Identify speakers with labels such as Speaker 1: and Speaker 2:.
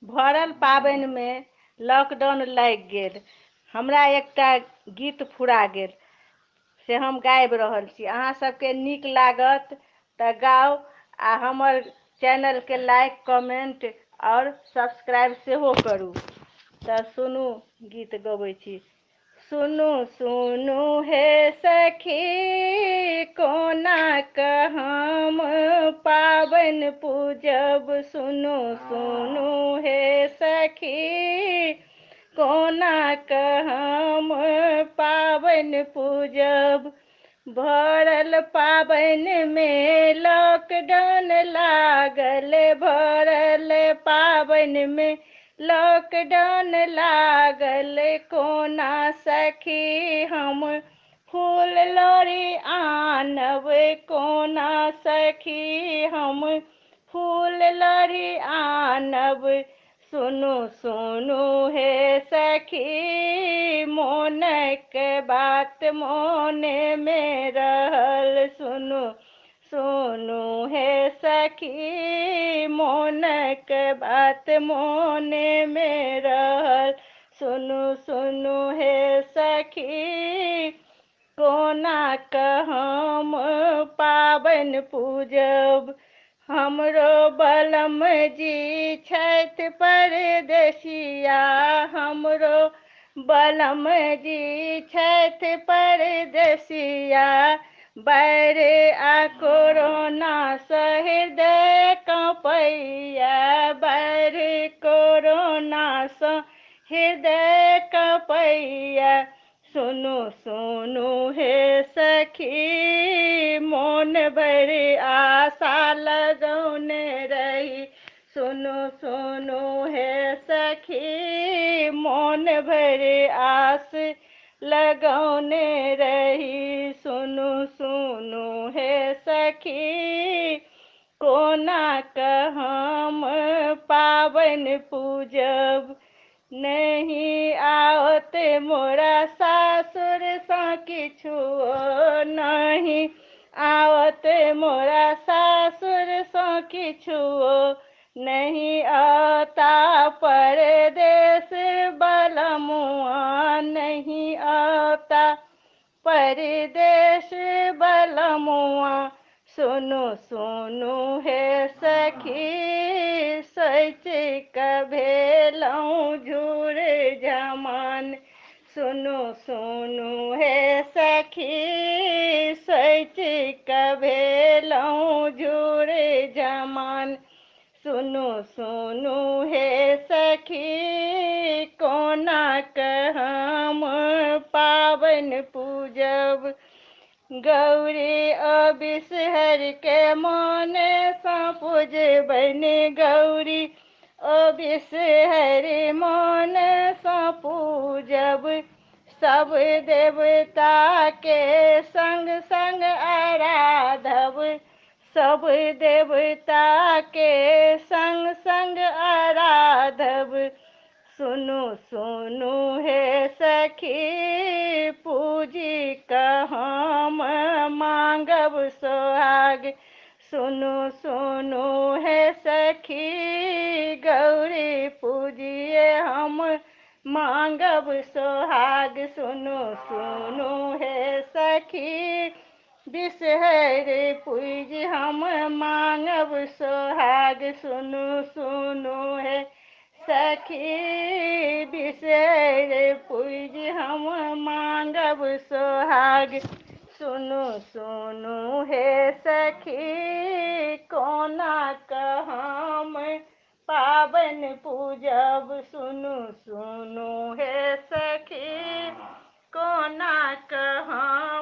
Speaker 1: भरल पाबनि में लॉकडाउन लागि गेल। हमरा एकटा गीत फुरा गेल से हम गाबि रहल छी। अहाँ सबके नीक लागत तऽ गाउ आ हमर चैनलके लाइक कमेंट और सब्सक्राइब सेहो करू। तऽ सुनू गीत गबै छी। सुनू सुनू हे सखी कोना कऽ हम पाबनि पूजब। सुनू सुनू हे सखी कोना कऽ हम पाबनि पूजब। भरल पाबनि में लॉकडाउन लागल। भरल पाबनि में लॉकडाउन लागल। कोना सखी हम फूल लोढ़ी आनब। कोना सखी हम फूल लोढ़ी आनब। सुनू सुनू हे सखी मोनक बात मोने में रहल। सुनू सुनू हे सखी मोनक बात मोने में रहल। सुनू सुनू हे सखी कोना कऽ हम पाबनि पूजब। हमरो बलम जी छथि परदेसिया। हमरो बलम जी छथि परदेसिया। बाढ़ि आ कोरोना सँ हृदय काँपैया। बाढ़ि कोरोना सँ हृदय काँपैया। सुनू सुनू हे सखी मोन भरि आशा लगौने रही। सुनू सुनू हे सखी मोन भरि आस लगौने रही। सुनू सुनू हे सखी कोना कऽ हम पाबनि पूजब। नहीं आओत मोरा सासुर सँ किछुओ। नहीं आवत मोरा सासुर सँ किछुओ। नहीं आता परदेस बलमुआ। नहीं आता परदेस बलमुआ। सुनू सुनू हे सखी सोचि कऽ भेलहुँ झूर जमान। सुनू सुनू हे सखी सोचि कऽ भेलहुँ झूर जमान। सुनू सुनू हे सखी कोना कऽ हम पाबनि पूजब। गौरी ओ बिषहरि के मोने सँ पूजबनि। गौरी ओ बिषहरि मोन सँ पूजब। सब देवता के संग संग आराधब। सब देवता के संग संग आराधब। सुनू सुनू हे सखी पूजी कऽ हम मांगब सोहाग। सुनू सुनू हे सखी गौरी पूजिए हम मांगब सोहाग। सुनू सुनू हे सखी बिषहरि पूजि हम मांगब सोहाग। सुनू सुनू हे सखी बिषहरि पूजि हम मांगब सोहाग। सुनू सुनू हे सखी कोना कऽ हम पाबनि पूजब। सुनू सुनू हे सखी कोना कऽ हम